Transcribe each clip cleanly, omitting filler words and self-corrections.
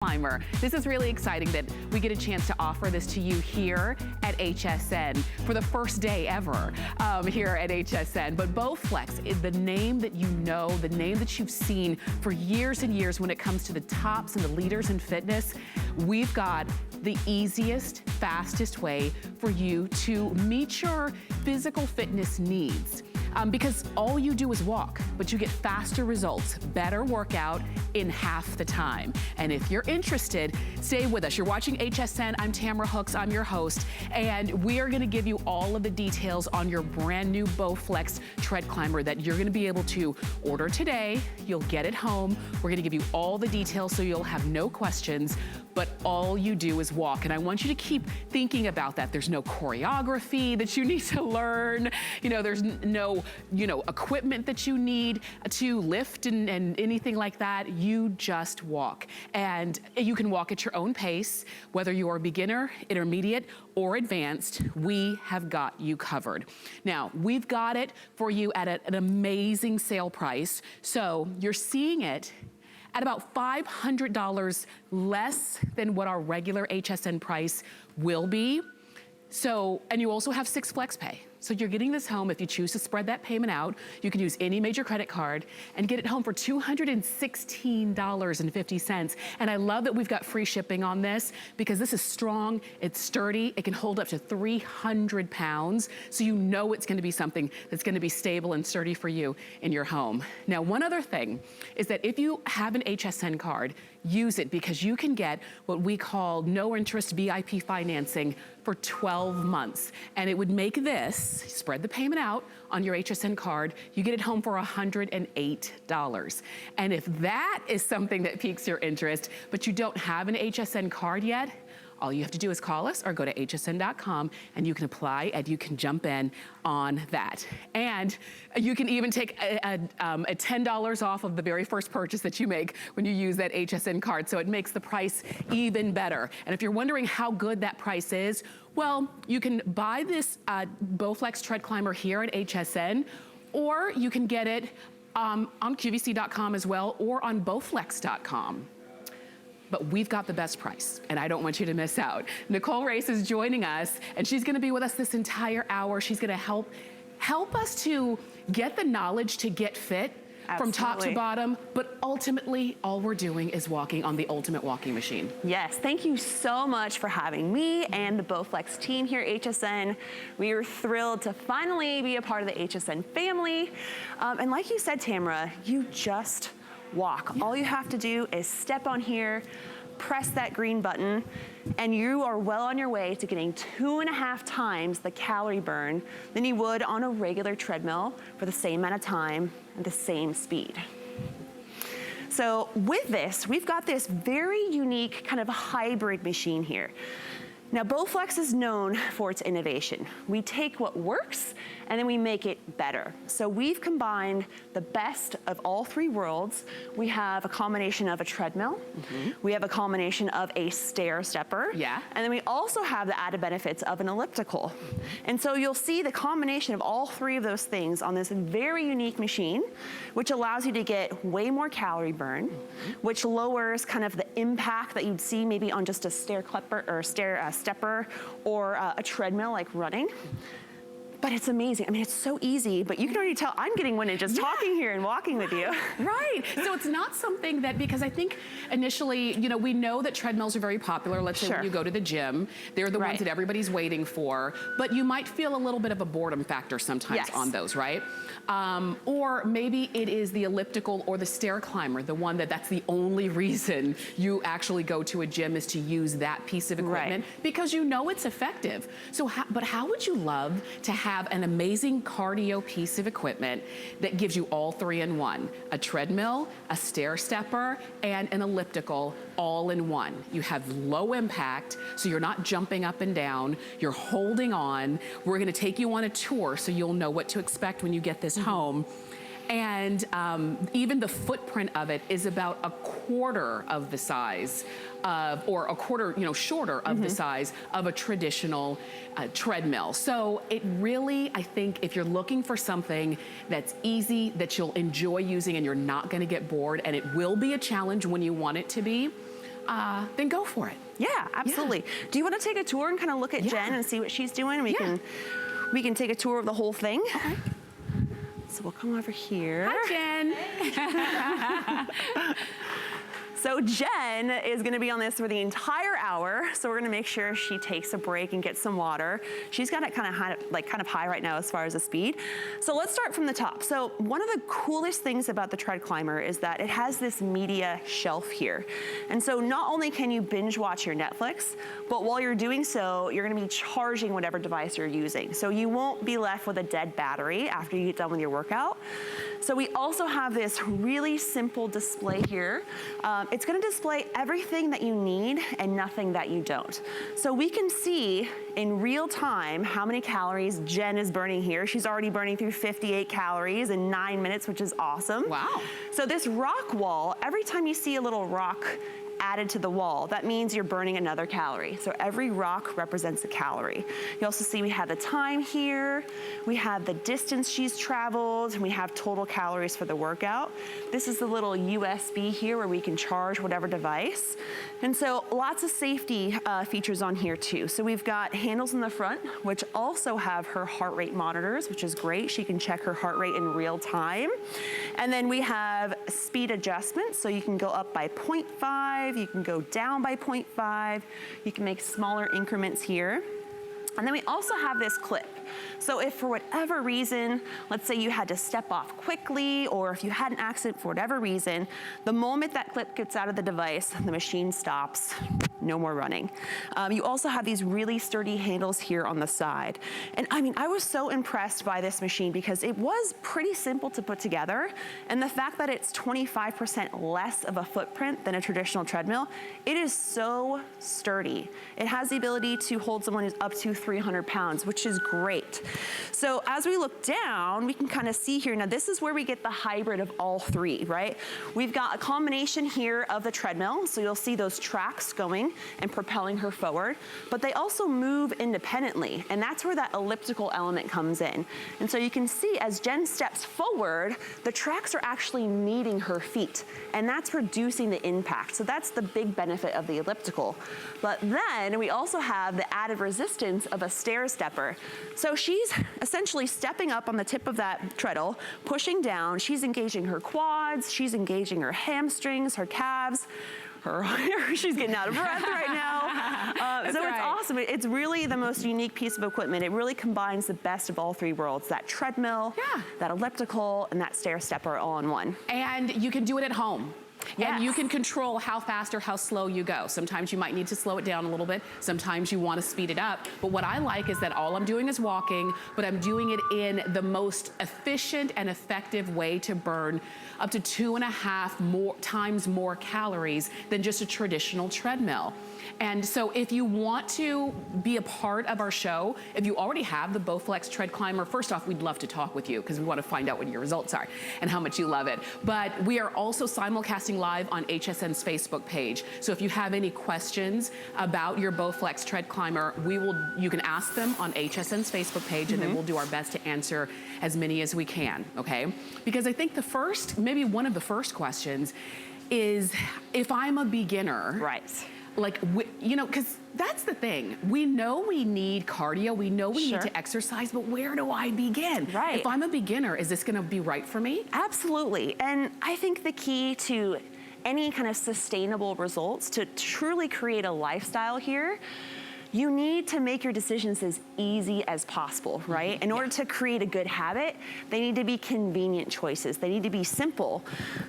Climber. This is really exciting that we get a chance to offer this to you here at HSN for the first day ever here at HSN. But Bowflex is the name that you know, the name that you've seen for years and years when it comes to the tops and the leaders in fitness. We've got the easiest, fastest way for you to meet your physical fitness needs. Because all you do is walk, but you get faster results, better workout in half the time. And if you're interested, stay with us. You're watching HSN. I'm Tamara Hooks. I'm your host. And we are going to give you all of the details on your brand new Bowflex TreadClimber that you're going to be able to order today. You'll get it home. We're going to give you all the details so you'll have no questions, but all you do is walk. And I want you to keep thinking about that. There's no choreography that you need to learn. You know, there's no, equipment that you need to lift and anything like that. You just walk. And you can walk at your own pace, whether you're a beginner, intermediate, or advanced, we have got you covered. Now, we've got it for you at an amazing sale price. So you're seeing it at about $500 less than what our regular HSN price will be. So, and you also have 6 flex pay. So you're getting this home. If you choose to spread that payment out, you can use any major credit card and get it home for $216.50. And I love that we've got free shipping on this because this is strong, it's sturdy, it can hold up to 300 pounds. So you know it's gonna be something that's gonna be stable and sturdy for you in your home. Now, one other thing is that if you have an HSN card, use it because you can get what we call no interest VIP financing for 12 months. And it would make this, spread the payment out on your HSN card, you get it home for $108. And if that is something that piques your interest, but you don't have an HSN card yet, all you have to do is call us or go to hsn.com and you can apply and you can jump in on that. And you can even take a $10 off of the very first purchase that you make when you use that HSN card. So it makes the price even better. And if you're wondering how good that price is, well, you can buy this Bowflex TreadClimber here at HSN, or you can get it on QVC.com as well, or on Bowflex.com. But we've got the best price, and I don't want you to miss out. Nicole Race is joining us, and she's gonna be with us this entire hour. She's gonna help us to get the knowledge to get fit. Absolutely. From top to bottom, but ultimately, all we're doing is walking on the ultimate walking machine. Yes, thank you so much for having me and the Bowflex team here at HSN. We are thrilled to finally be a part of the HSN family. And like you said, Tamara, you just walk. Yeah. All you have to do is step on here, press that green button, and you are well on your way to getting 2.5 times the calorie burn than you would on a regular treadmill for the same amount of time and the same speed. So with this, we've got this very unique kind of hybrid machine here. Now, Bowflex is known for its innovation. We take what works and then we make it better. So we've combined the best of all 3 worlds. We have a combination of a treadmill, we have a combination of a stair stepper, and then we also have the added benefits of an elliptical. And so you'll see the combination of all 3 of those things on this very unique machine, which allows you to get way more calorie burn, which lowers kind of the impact that you'd see maybe on just a stair stepper or a treadmill like running. But it's amazing. I mean, it's so easy, but you can already tell I'm getting winded just talking here and walking with you. Right. So it's not something that, because I think initially, we know that treadmills are very popular. Let's say when you go to the gym, they're the ones that everybody's waiting for, but you might feel a little bit of a boredom factor sometimes on those, right? Or maybe it is the elliptical or the StayConnected, the one that's the only reason you actually go to a gym is to use that piece of equipment because you know it's effective. So, but how would you love to have an amazing cardio piece of equipment that gives you all 3 in one? A treadmill, a stair stepper, and an elliptical all in one. You have low impact, so you're not jumping up and down, you're holding on. We're gonna take you on a tour so you'll know what to expect when you get this home. And even the footprint of it is about a quarter of the size of, or a quarter, shorter of the size of a traditional treadmill. So it really, I think, if you're looking for something that's easy, that you'll enjoy using and you're not gonna get bored, and it will be a challenge when you want it to be, then go for it. Yeah, absolutely. Yeah. Do you want to take a tour and kind of look at Jen and see what she's doing? We can take a tour of the whole thing. Okay. So we'll come over here. Hi, Jen. So Jen is gonna be on this for the entire hour. So we're gonna make sure she takes a break and gets some water. She's got it kind of high right now as far as the speed. So let's start from the top. So one of the coolest things about the TreadClimber is that it has this media shelf here. And so not only can you binge watch your Netflix, but while you're doing so, you're gonna be charging whatever device you're using. So you won't be left with a dead battery after you get done with your workout. So we also have this really simple display here. It's gonna display everything that you need and nothing that you don't. So we can see in real time how many calories Jen is burning here. She's already burning through 58 calories in 9 minutes, which is awesome. Wow. So this rock wall, every time you see a little rock added to the wall, that means you're burning another calorie. So every rock represents a calorie. You also see we have the time here, we have the distance she's traveled, and we have total calories for the workout. This is the little USB here where we can charge whatever device. And so lots of safety features on here too. So we've got handles in the front, which also have her heart rate monitors, which is great. She can check her heart rate in real time. And then we have speed adjustments, so you can go up by 0.5, you can go down by 0.5, you can make smaller increments here. And then we also have this clip. So if for whatever reason, let's say you had to step off quickly, or if you had an accident for whatever reason, the moment that clip gets out of the device, the machine stops, no more running. You also have these really sturdy handles here on the side. And I mean, I was so impressed by this machine because it was pretty simple to put together. And the fact that it's 25% less of a footprint than a traditional treadmill, it is so sturdy. It has the ability to hold someone who's up to 300 pounds, which is great. So as we look down, we can kind of see here, now this is where we get the hybrid of all three, right? We've got a combination here of the treadmill, so you'll see those tracks going and propelling her forward, but they also move independently, and that's where that elliptical element comes in. And so you can see as Jen steps forward, the tracks are actually meeting her feet, and that's reducing the impact. So that's the big benefit of the elliptical. But then we also have the added resistance of a stair stepper. So she's essentially stepping up on the tip of that treadle, pushing down, she's engaging her quads, she's engaging her hamstrings, her calves, she's getting out of breath right now. So it's awesome. It's really the most unique piece of equipment. It really combines the best of all three worlds, that treadmill, that elliptical, and that stair stepper all in one. And you can do it at home. Yes. And you can control how fast or how slow you go. Sometimes you might need to slow it down a little bit. Sometimes you want to speed it up. But what I like is that all I'm doing is walking, but I'm doing it in the most efficient and effective way to burn up to 2.5 times more calories than just a traditional treadmill. And so if you want to be a part of our show, if you already have the Bowflex TreadClimber, first off, we'd love to talk with you because we want to find out what your results are and how much you love it. But we are also simulcasting live on HSN's Facebook page. So if you have any questions about your Bowflex TreadClimber, you can ask them on HSN's Facebook page, and then we'll do our best to answer as many as we can, okay? Because I think maybe one of the first questions is, if I'm a beginner, right? Like, you know, because that's the thing. We know we need cardio, we know we need to exercise, but where do I begin? Right. If I'm a beginner, is this gonna be right for me? Absolutely. And I think the key to any kind of sustainable results, to truly create a lifestyle here, you need to make your decisions as easy as possible, right? In order to create a good habit, they need to be convenient choices. They need to be simple.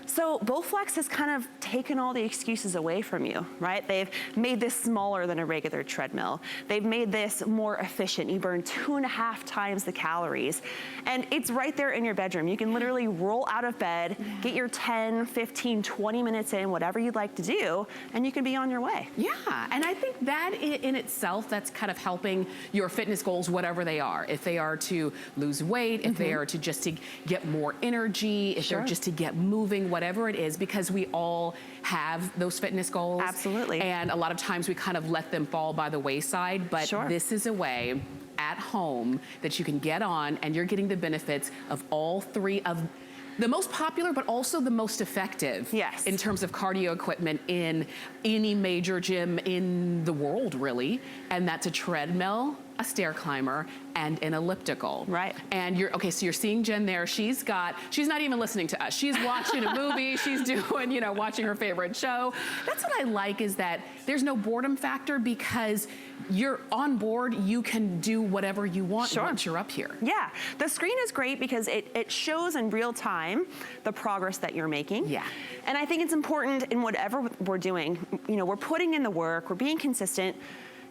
So Bowflex has kind of taken all the excuses away from you, right? They've made this smaller than a regular treadmill. They've made this more efficient. You burn 2.5 times the calories. And it's right there in your bedroom. You can literally roll out of bed, get your 10, 15, 20 minutes in, whatever you'd like to do, and you can be on your way. Yeah, and I think that in itself, that's kind of helping your fitness goals, whatever they are. If they are to lose weight, if they are to just to get more energy, if they're just to get moving, whatever it is, because we all have those fitness goals. Absolutely. And a lot of times we kind of let them fall by the wayside, but this is a way at home that you can get on, and you're getting the benefits of all three of The most popular, but also the most effective. Yes. In terms of cardio equipment in any major gym in the world, really. And that's a treadmill, a stair climber, and an elliptical. Right. And okay, so you're seeing Jen there. She's not even listening to us. She's watching a movie. She's doing, watching her favorite show. That's what I like, is that there's no boredom factor, because you're on board. You can do whatever you want once you're up here. Yeah, the screen is great because it shows in real time the progress that you're making. Yeah. And I think it's important in whatever we're doing. We're putting in the work, we're being consistent.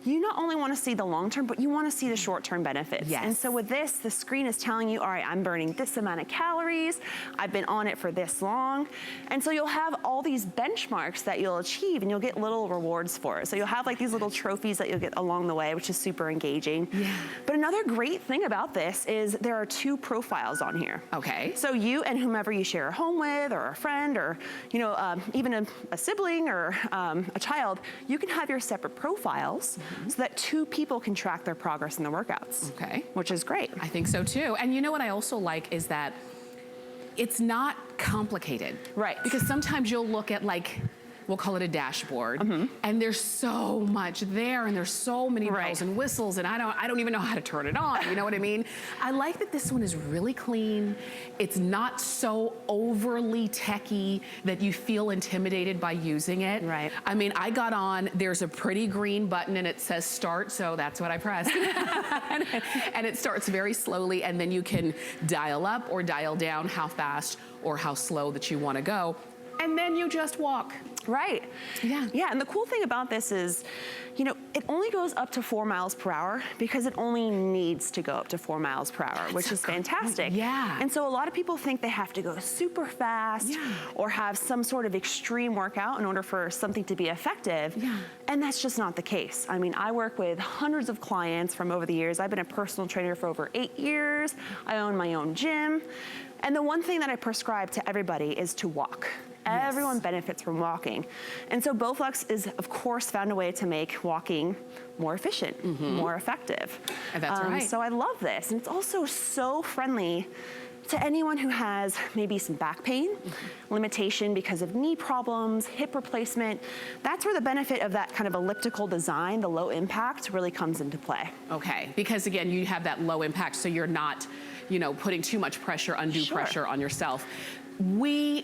You not only want to see the long term, but you want to see the short term benefits. Yes. And so with this, the screen is telling you, all right, I'm burning this amount of calories. I've been on it for this long. And so you'll have all these benchmarks that you'll achieve, and you'll get little rewards for it. So you'll have like these little trophies that you'll get along the way, which is super engaging. Yeah. But another great thing about this is there are 2 profiles on here. Okay. So you and whomever you share a home with, or a friend, or even a sibling, or a child, you can have your separate profiles. So that 2 people can track their progress in the workouts. Okay. Which is great. I think so too. And you know what I also like is that it's not complicated. Right. Because sometimes you'll look at, like, we'll call it a dashboard, and there's so much there, and there's so many bells and whistles, and I don't even know how to turn it on, you know what I mean? I like that this one is really clean. It's not so overly techy that you feel intimidated by using it. Right. I mean, I got on, there's a pretty green button and it says start, so that's what I pressed. And it starts very slowly, and then you can dial up or dial down how fast or how slow that you want to go. And then you just walk. Right. Yeah. Yeah, and the cool thing about this is, it only goes up to 4 miles per hour because it only needs to go up to 4 miles per hour, which is fantastic. Yeah. And so a lot of people think they have to go super fast or have some sort of extreme workout in order for something to be effective. Yeah. And that's just not the case. I mean, I work with hundreds of clients from over the years. I've been a personal trainer for over 8 years. I own my own gym. And the one thing that I prescribe to everybody is to walk. Yes. Everyone benefits from walking. And so Bowflex is, of course, found a way to make walking more efficient, more effective. And that's right. So I love this. And it's also so friendly to anyone who has maybe some back pain, limitation because of knee problems, hip replacement. That's where the benefit of that kind of elliptical design, the low impact, really comes into play. Okay, because again, you have that low impact, so you're not, putting too much pressure, undue pressure on yourself. We're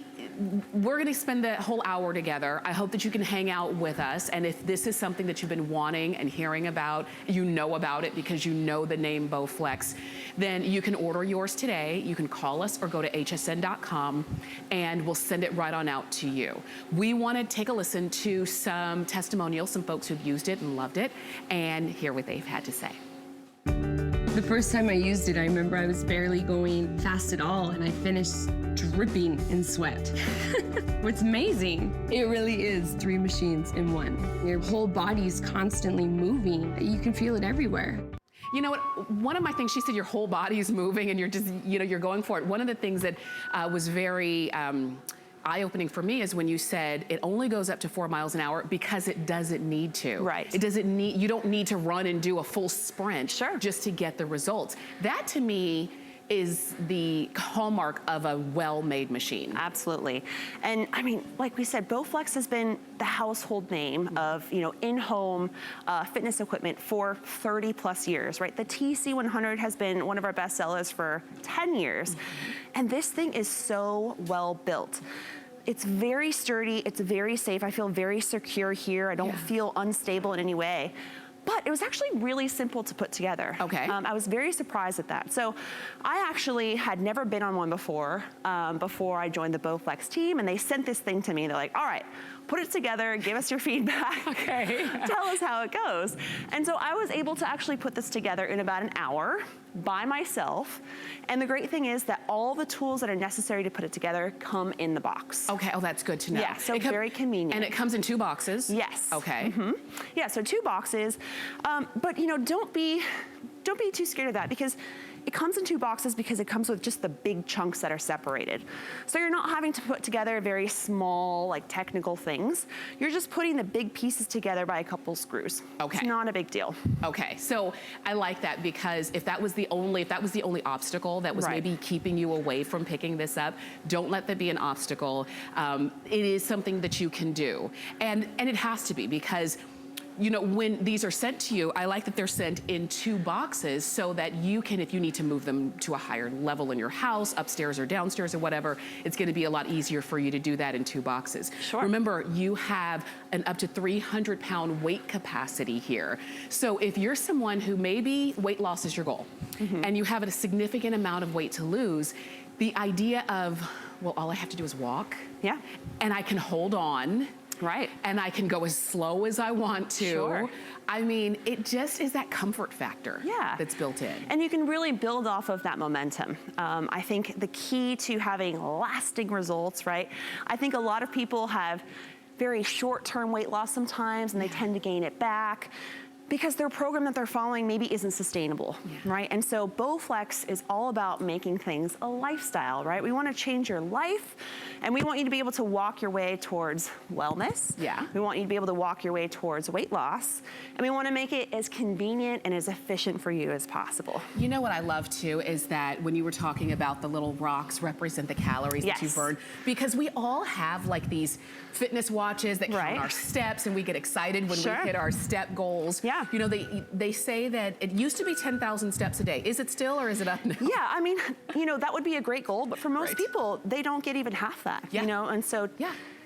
gonna spend the whole hour together. I hope that you can hang out with us, and if this is something that you've been wanting and hearing about, you know about it because you know the name Bowflex, then you can order yours today. You can call us or go to hsn.com, and we'll send it right on out to you. We wanna take a listen to some testimonials, some folks who've used it and loved it, and hear what they've had to say. The first time I used it, I remember I was barely going fast at all, and I finished dripping in sweat. What's amazing, it really is 3 machines in one. Your whole body's constantly moving. You can feel it everywhere. You know what, one of my things, she said your whole body's moving and you're just, you're going for it. One of the things that was very eye-opening for me is when you said it only goes up to 4 miles an hour because it doesn't need to. Right. It doesn't need, you don't need to run and do a full sprint just to get the results. That to me is the hallmark of a well-made machine. Absolutely. And I mean, like we said, Bowflex has been the household name of, in-home fitness equipment for 30 plus years, right? The TC100 has been one of our best sellers for 10 years. And this thing is so well built. It's very sturdy, it's very safe. I feel very secure here. I don't feel unstable in any way. But it was actually really simple to put together. Okay. I was very surprised at that. So I actually had never been on one before I joined the Bowflex team, and they sent this thing to me. They're like, all right, put it together, give us your feedback. Okay. Tell us how it goes. And so I was able to actually put this together in about an hour by myself. And the great thing is that all the tools that are necessary to put it together come in the box. Okay, oh, that's good to know. Yeah, so very convenient. And it comes in 2 boxes? Yes. Okay. Yeah, so 2 boxes. But don't be too scared of that, because It comes in 2 boxes because it comes with just the big chunks that are separated. So you're not having to put together very small, like technical things. You're just putting the big pieces together by a couple screws. Okay. It's not a big deal. Okay, so I like that, because if that was the only obstacle that was maybe keeping you away from picking this up, don't let that be an obstacle. It is something that you can do, and it has to be, because you know, when these are sent to you, I like that they're sent in 2 boxes so that you can, if you need to move them to a higher level in your house, upstairs or downstairs or whatever, it's gonna be a lot easier for you to do that in 2 boxes. Sure. Remember, you have an up to 300-pound weight capacity here. So if you're someone who maybe weight loss is your goal, and you have a significant amount of weight to lose, the idea of, well, all I have to do is walk, and I can hold on, and I can go as slow as I want to. Sure. I mean, it just is that comfort factor that's built in. And you can really build off of that momentum. I think the key to having lasting results, right? I think a lot of people have very short-term weight loss sometimes, and they tend to gain it back because their program that they're following maybe isn't sustainable, right? And so Bowflex is all about making things a lifestyle, right? We want to change your life, and we want you to be able to walk your way towards wellness. We want you to be able to walk your way towards weight loss, and we want to make it as convenient and as efficient for you as possible. You know what I love too is that when you were talking about the little rocks represent the calories that you burn, because we all have like these fitness watches that count our steps, and we get excited when we hit our step goals. You know, they say that it used to be 10,000 steps a day. Is it still, or is it up now? Yeah, I mean, you know, that would be a great goal, but for most people, they don't get even half that, you know? And so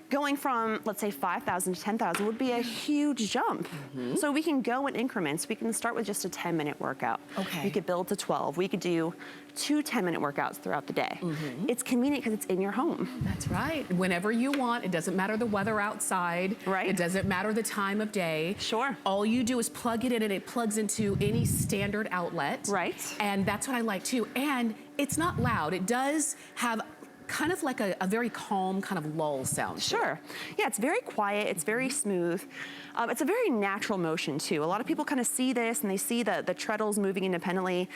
going from, let's say, 5,000 to 10,000 would be a huge jump. So we can go in increments. We can start with just a 10-minute workout. We could build to 12. We could do 2 10-minute workouts throughout the day. It's convenient because it's in your home. That's right. Whenever you want. It doesn't matter the weather outside. It doesn't matter the time of day. All you do is plug it in, and it plugs into any standard outlet. And that's what I like too. And it's not loud. It does have kind of like a very calm kind of lull sound. Yeah, it's very quiet, it's very smooth. It's a very natural motion too. A lot of people kind of see this and they see the treadles moving independently,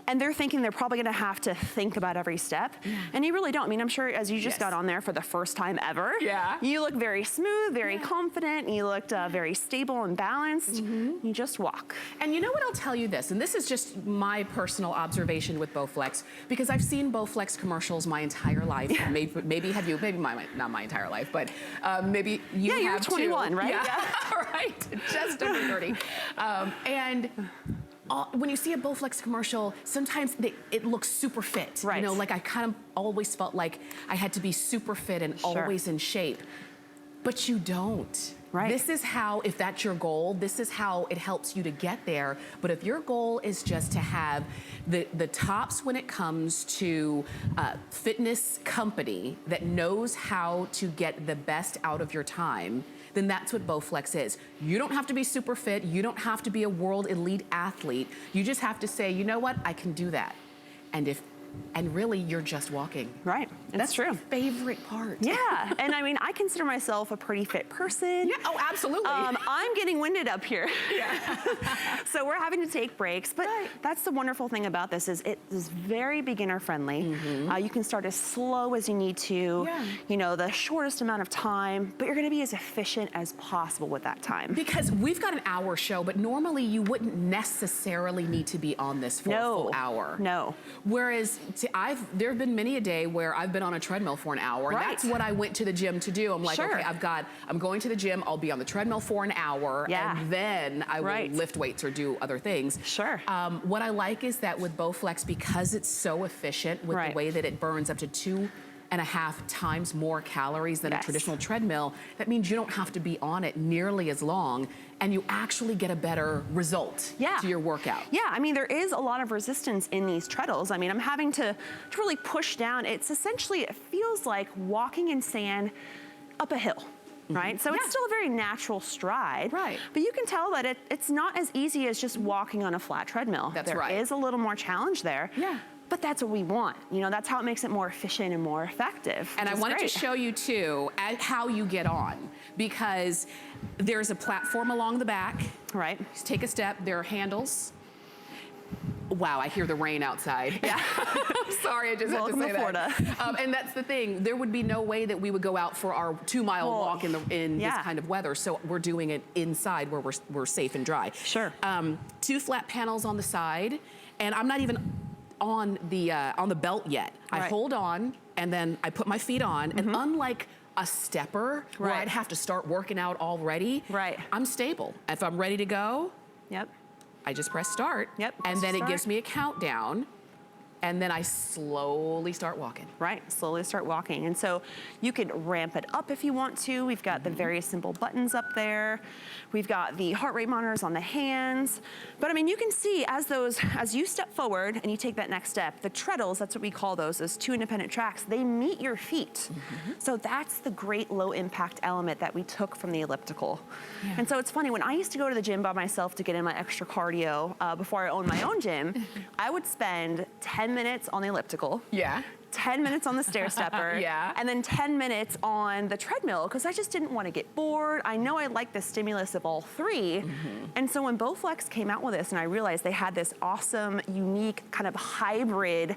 and they're thinking they're probably gonna have to think about every step. And you really don't. I mean, I'm sure as you just got on there for the first time ever, you look very smooth, very confident, and you looked very stable and balanced. You just walk. And you know what, I'll tell you this, and this is just my personal observation with Bowflex, because I've seen Bowflex commercials my entire life. Maybe have you, maybe not my entire life, but maybe you have you're 21, too. right? Right, just under 30. And when you see a Bowflex commercial, sometimes it looks super fit. You know, like I kind of always felt like I had to be super fit and always in shape. But you don't. This is how, if that's your goal, this is how it helps you to get there. But if your goal is just to have the tops when it comes to a fitness company that knows how to get the best out of your time, then that's what Bowflex is. You don't have to be super fit. You don't have to be a world elite athlete. You just have to say, you know what, I can do that. And really, you're just walking. That's true. My favorite part. And I mean, I consider myself a pretty fit person. Oh, absolutely. I'm getting winded up here. So we're having to take breaks, but that's the wonderful thing about this is it is very beginner friendly. You can start as slow as you need to, you know, the shortest amount of time, but you're gonna be as efficient as possible with that time. Because we've got an hour show, but normally you wouldn't necessarily need to be on this for a full hour. Whereas there have been many a day where I've been on a treadmill for an hour. That's what I went to the gym to do. I'm like, okay, I'm going to the gym, I'll be on the treadmill for an hour, and then I will lift weights or do other things. What I like is that with Bowflex, because it's so efficient with the way that it burns up to 2.5 times more calories than a traditional treadmill, that means you don't have to be on it nearly as long, and you actually get a better result to your workout. I mean, there is a lot of resistance in these treadles. I mean, I'm having to really push down. It's essentially, it feels like walking in sand up a hill. So it's still a very natural stride. But you can tell that it's not as easy as just walking on a flat treadmill. There is a little more challenge there. But that's what we want. You know, that's how it makes it more efficient and more effective. And I wanted to show you too how you get on, because there's a platform along the back. Just take a step, there are handles. Wow, I hear the rain outside. Yeah. I'm sorry, I just had to say that. And that's the thing. There would be no way that we would go out for our 2-mile walk in this kind of weather. So we're doing it inside where we're safe and dry. Sure. 2 flat panels on the side, and I'm not even on the belt yet. I hold on, and then I put my feet on, and unlike a stepper where I'd have to start working out already, I'm stable. If I'm ready to go, I just press start, and then it gives me a countdown, and then I slowly start walking. Slowly start walking. And so you could ramp it up if you want to. We've got the very simple buttons up there. We've got the heart rate monitors on the hands. But I mean, you can see as you step forward and you take that next step, the treadles, that's what we call those 2 independent tracks, they meet your feet. So that's the great low impact element that we took from the elliptical. And so it's funny, when I used to go to the gym by myself to get in my extra cardio before I owned my own gym, I would spend 10 minutes on the elliptical. 10 minutes on the stair stepper, and then 10 minutes on the treadmill, because I just didn't want to get bored. I know I like the stimulus of all 3. And so when Bowflex came out with this, and I realized they had this awesome, unique, kind of hybrid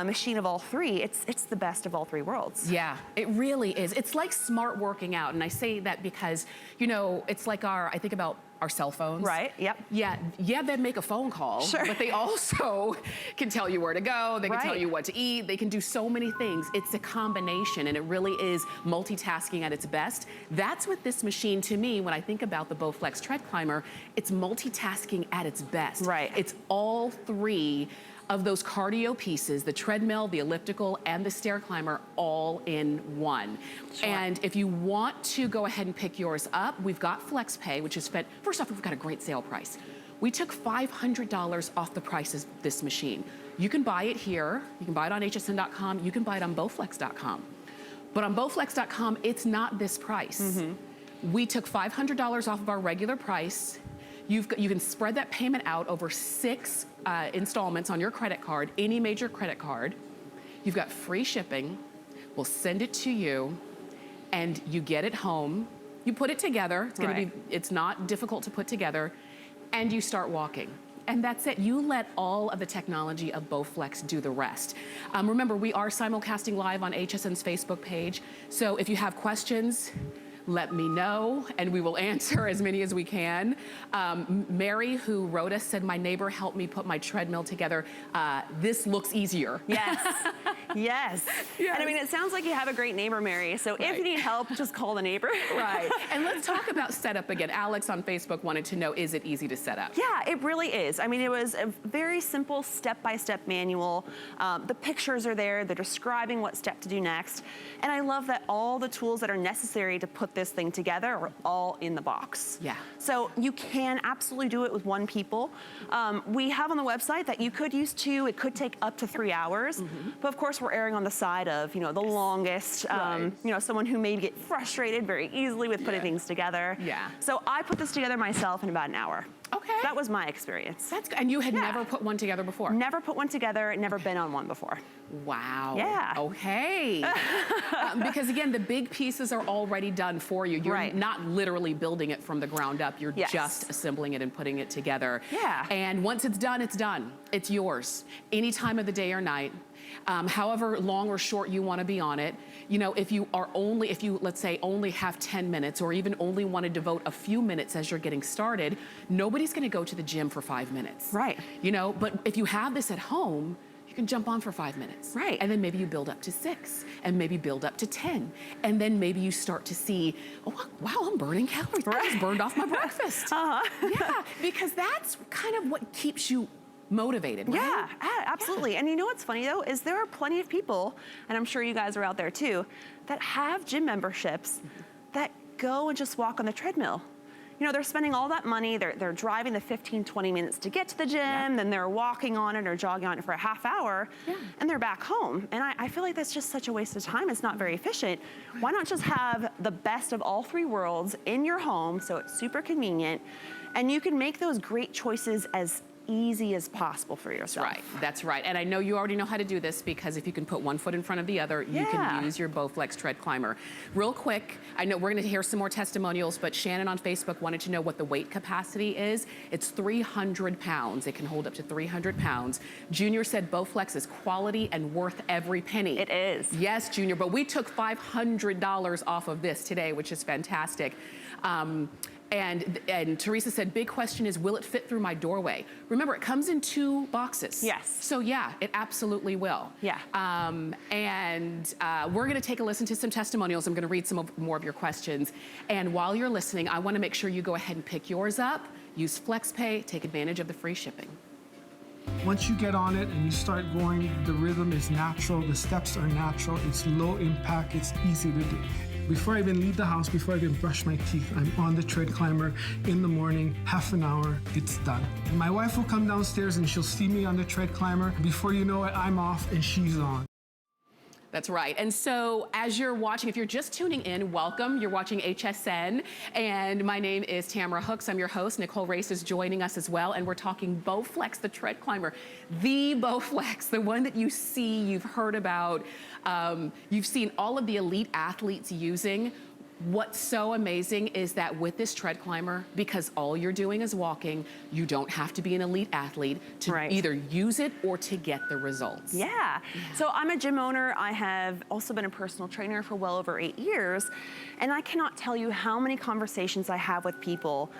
machine of all 3, it's the best of all 3 worlds. Yeah, it really is. It's like smart working out, and I say that because, you know, it's like I think about our cell phones. Yeah, they make a phone call, but they also can tell you where to go, they can tell you what to eat, they can do so many things. It's a combination, and it really is multitasking at its best. That's what this machine, to me, when I think about the Bowflex TreadClimber, it's multitasking at its best. It's all 3 of those cardio pieces, the treadmill, the elliptical, and the stair climber, all in one. And if you want to go ahead and pick yours up, we've got FlexPay, which is first off, we've got a great sale price. We took $500 off the price of this machine. You can buy it here, you can buy it on hsn.com, you can buy it on bowflex.com. But on bowflex.com, it's not this price. We took $500 off of our regular price. You can spread that payment out over 6 installments on your credit card, any major credit card. You've got free shipping. We'll send it to you, and you get it home. You put it together. It's not difficult to put together, and you start walking. And that's it. You let all of the technology of Bowflex do the rest. Remember, we are simulcasting live on HSN's Facebook page. So if you have questions, let me know, and we will answer as many as we can. Mary, who wrote us, said, my neighbor helped me put my treadmill together. This looks easier. Yes. And I mean, it sounds like you have a great neighbor, Mary. So if you need help, just call the neighbor. And let's talk about setup again. Alex on Facebook wanted to know, is it easy to set up? Yeah, it really is. I mean, it was a very simple step-by-step manual. The pictures are there. They're describing what step to do next. And I love that all the tools that are necessary to put this thing together are all in the box. So you can absolutely do it with 1 people. We have on the website that you could use 2. It could take up to 3 hours. But of course, we're erring on the side of, you know, the longest, you know, someone who may get frustrated very easily with putting things together. So I put this together myself in about an hour. That was my experience. That's good. And you had never put one together before? Never put one together, never been on one before. Wow. Because again, the big pieces are already done for you. You're not literally building it from the ground up. You're just assembling it and putting it together. And once it's done, it's done. It's yours. Any time of the day or night. However long or short you want to be on it. You know, if you let's say only have 10 minutes or even only want to devote a few minutes as you're getting started, nobody's going to go to the gym for 5 minutes. You know, but if you have this at home, you can jump on for 5 minutes. And then maybe you build up to 6 and maybe build up to 10. And then maybe you start to see, oh, wow, I'm burning calories. I just burned off my breakfast. Because that's kind of what keeps you motivated, absolutely. And you know what's funny though, is there are plenty of people, and I'm sure you guys are out there too, that have gym memberships that go and just walk on the treadmill. You know, they're spending all that money, they're driving the 15, 20 minutes to get to the gym, then they're walking on it or jogging on it for a half hour, and they're back home. And I feel like that's just such a waste of time. It's not very efficient. Why not just have the best of all 3 worlds in your home, so it's super convenient, and you can make those great choices as easy as possible for yourself. That's right. And I know you already know how to do this, because if you can put one foot in front of the other, you can use your Bowflex TreadClimber. Real quick, I know we're gonna hear some more testimonials, but Shannon on Facebook wanted to know what the weight capacity is. It's 300 pounds. It can hold up to 300 pounds. Junior said Bowflex is quality and worth every penny. It is. Yes, Junior, but we took $500 off of this today, which is fantastic. And Teresa said, big question is, will it fit through my doorway? Remember, it comes in 2 boxes. Yes. So yeah, it absolutely will. Yeah. We're gonna take a listen to some testimonials. I'm gonna read some more of your questions. And while you're listening, I wanna make sure you go ahead and pick yours up, use FlexPay, take advantage of the free shipping. Once you get on it and you start going, the rhythm is natural, the steps are natural, it's low impact, it's easy to do. Before I even leave the house, before I even brush my teeth, I'm on the TreadClimber in the morning, half an hour, it's done. My wife will come downstairs and she'll see me on the TreadClimber. Before you know it, I'm off and she's on. That's right. And so as you're watching, if you're just tuning in, welcome. You're watching HSN. And my name is Tamara Hooks. I'm your host. Nicole Race is joining us as well. And we're talking Bowflex, the TreadClimber. The Bowflex, the one that you see, you've heard about. You've seen all of the elite athletes using. What's so amazing is that with this TreadClimber, because all you're doing is walking, you don't have to be an elite athlete to either use it or to get the results. Yeah. So I'm a gym owner. I have also been a personal trainer for well over 8 years. And I cannot tell you how many conversations I have with people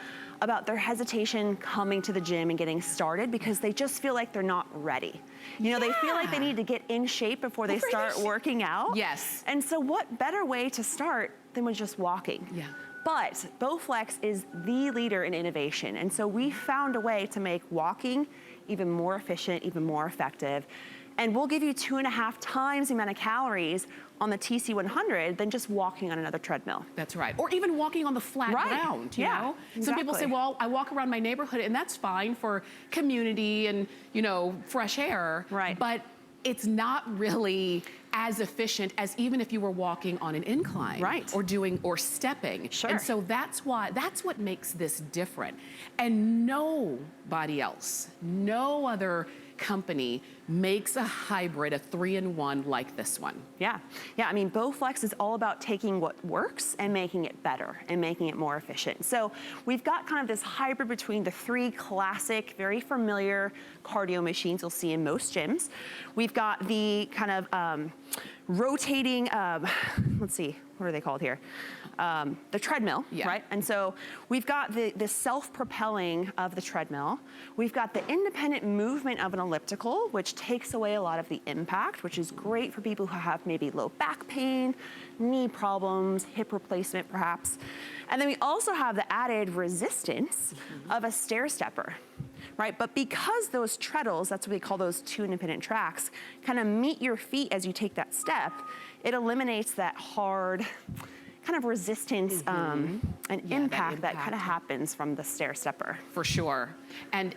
about their hesitation coming to the gym and getting started because they just feel like they're not ready. You know, they feel like they need to get in shape before they start working out. Yes. And so what better way to start than with just walking? Yeah. But Bowflex is the leader in innovation. And so we found a way to make walking even more efficient, even more effective. And we'll give you 2.5 times the amount of calories on the TC100 than just walking on another treadmill. That's right. Or even walking on the flat ground, you know? Exactly. Some people say, well, I walk around my neighborhood and that's fine for community and, you know, fresh air. Right. But it's not really as efficient as even if you were walking on an incline. Right. Or stepping. Sure. And so that's what makes this different. And nobody else, no other company makes a hybrid, a 3-in-1 like this one. Yeah, I mean, Bowflex is all about taking what works and making it better and making it more efficient. So we've got kind of this hybrid between the 3 classic, very familiar cardio machines you'll see in most gyms. We've got the kind of rotating, let's see, what are they called here? The treadmill, right? And so we've got the self-propelling of the treadmill. We've got the independent movement of an elliptical, which takes away a lot of the impact, which is great for people who have maybe low back pain, knee problems, hip replacement perhaps. And then we also have the added resistance of a stair stepper. Right, but because those treadles, that's what we call those 2 independent tracks, kind of meet your feet as you take that step, it eliminates that hard kind of resistance and impact that kind of happens from the stair stepper. For sure. And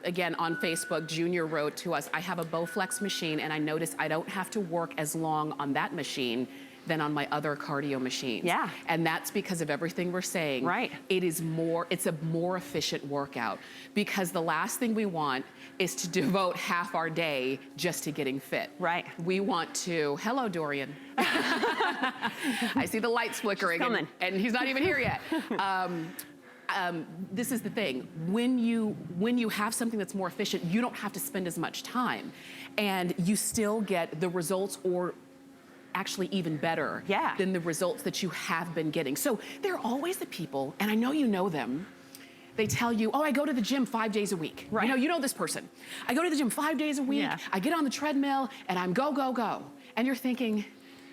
again, on Facebook, Junior wrote to us, I have a Bowflex machine and I notice I don't have to work as long on that machine than on my other cardio machines. Yeah. And that's because of everything we're saying. Right. It's a more efficient workout because the last thing we want is to devote half our day just to getting fit. Right. We want to, hello Dorian. I see the lights flickering and he's not even here yet. This is the thing, when you have something that's more efficient, you don't have to spend as much time and you still get the results or actually even better than the results that you have been getting. So there are always the people, and I know you know them, they tell you, oh, I go to the gym 5 days a week. Right. You know this person. I go to the gym 5 days a week, I get on the treadmill, and I'm go, go, go. And you're thinking,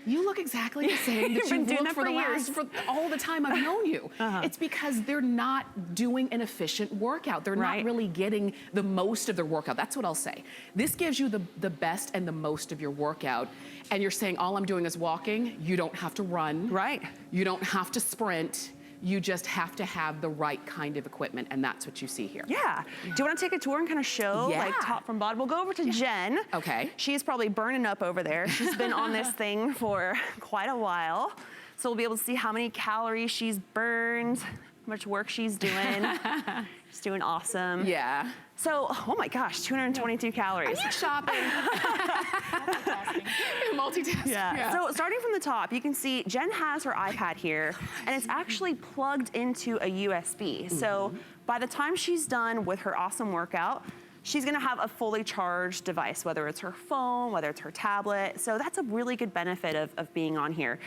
you look exactly the same that you've looked for all the time I've known you. It's because they're not doing an efficient workout. They're not really getting the most of their workout. That's what I'll say. This gives you the best and the most of your workout. And you're saying, all I'm doing is walking. You don't have to run. Right. You don't have to sprint. You just have to have the right kind of equipment, and that's what you see here. Yeah. Do you want to take a tour and kind of show, like, top from bottom? We'll go over to Jen. Okay. She's probably burning up over there. She's been on this thing for quite a while. So we'll be able to see how many calories she's burned. much work she's doing. She's doing awesome. Yeah. So, oh my gosh, 222 calories. Are you shopping? Multitasking. Yeah. So starting from the top, you can see Jen has her iPad here, and it's actually plugged into a USB. So by the time she's done with her awesome workout, she's gonna have a fully charged device, whether it's her phone, whether it's her tablet. So that's a really good benefit of being on here.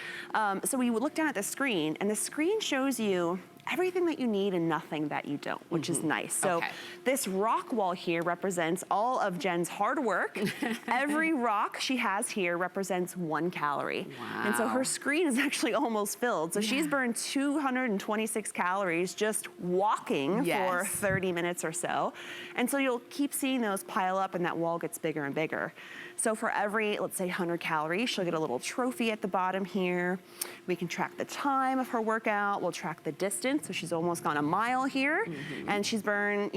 So we would look down at the screen, and the screen shows you everything that you need and nothing that you don't, which is nice. So this rock wall here represents all of Jen's hard work. Every rock she has here represents 1 calorie. Wow. And so her screen is actually almost filled. So she's burned 226 calories just walking for 30 minutes or so. And so you'll keep seeing those pile up and that wall gets bigger and bigger. So for every, let's say 100 calories, she'll get a little trophy at the bottom here. We can track the time of her workout. We'll track the distance. So she's almost gone a mile here, and she's burned,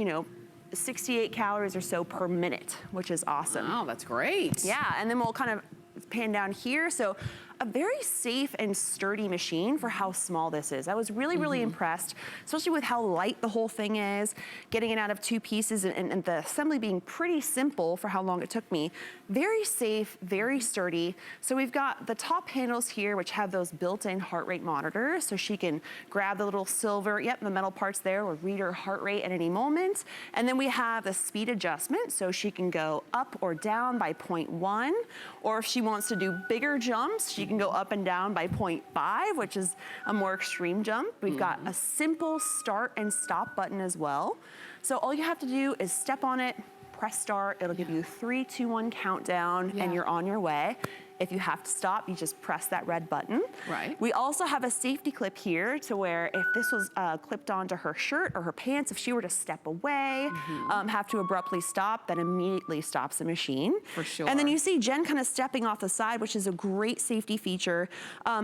68 calories or so per minute, which is awesome. Oh, that's great. Yeah, and then we'll kind of pan down here. So a very safe and sturdy machine for how small this is. I was really, really impressed, especially with how light the whole thing is, getting it out of 2 pieces and the assembly being pretty simple for how long it took me. Very safe, very sturdy. So we've got the top handles here, which have those built-in heart rate monitors, so she can grab the little silver, the metal parts there will read her heart rate at any moment. And then we have the speed adjustment, so she can go up or down by 0.1, or if she wants to do bigger jumps, she can go up and down by 0.5, which is a more extreme jump. We've got a simple start and stop button as well. So all you have to do is step on it, press start. It'll give you 3, 2, 1 countdown, and you're on your way. If you have to stop, you just press that red button. Right. We also have a safety clip here to where if this was clipped onto her shirt or her pants, if she were to step away, have to abruptly stop, that immediately stops the machine. For sure. And then you see Jen kind of stepping off the side, which is a great safety feature.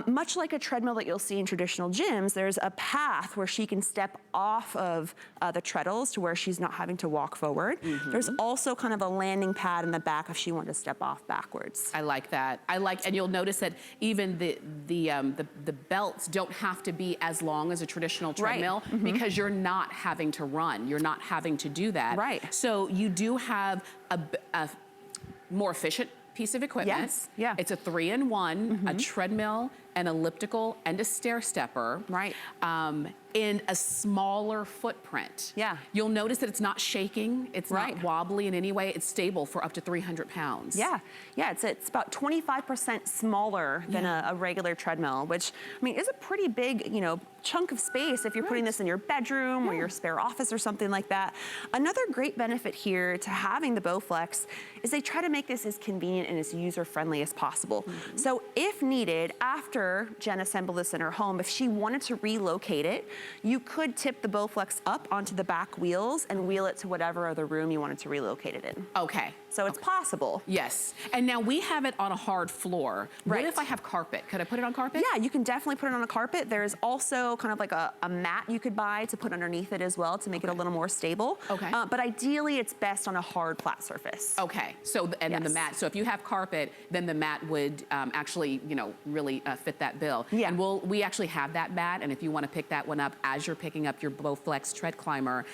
Much like a treadmill that you'll see in traditional gyms, there's a path where she can step off of the treadles to where she's not having to walk forward. There's also kind of a landing pad in the back if she wanted to step off backwards. I like that. And you'll notice that even the belts don't have to be as long as a traditional treadmill because you're not having to run. You're not having to do that. Right. So you do have a more efficient piece of equipment. Yes, yeah. It's a 3-in-1, a treadmill, an elliptical, and a stair stepper. Right. In a smaller footprint. Yeah. You'll notice that it's not shaking, it's Right. not wobbly in any way, it's stable for up to 300 pounds. Yeah, it's about 25% smaller than a regular treadmill, which, I mean, is a pretty big, chunk of space if you're putting this in your bedroom or your spare office or something like that. Another great benefit here to having the Bowflex is they try to make this as convenient and as user-friendly as possible. So if needed, after Jen assembled this in her home, if she wanted to relocate it, you could tip the Bowflex up onto the back wheels and wheel it to whatever other room you wanted to relocate it in. Okay. So it's possible. Yes. And now we have it on a hard floor. Right. What if I have carpet? Could I put it on carpet? Yeah, you can definitely put it on a carpet. There's also kind of like a mat you could buy to put underneath it as well to make it a little more stable. Okay. But ideally, it's best on a hard, flat surface. Okay. So, and then the mat. So if you have carpet, then the mat would actually, really fit that bill. Yeah. And we actually have that mat. And if you want to pick that one up as you're picking up your Bowflex TreadClimber,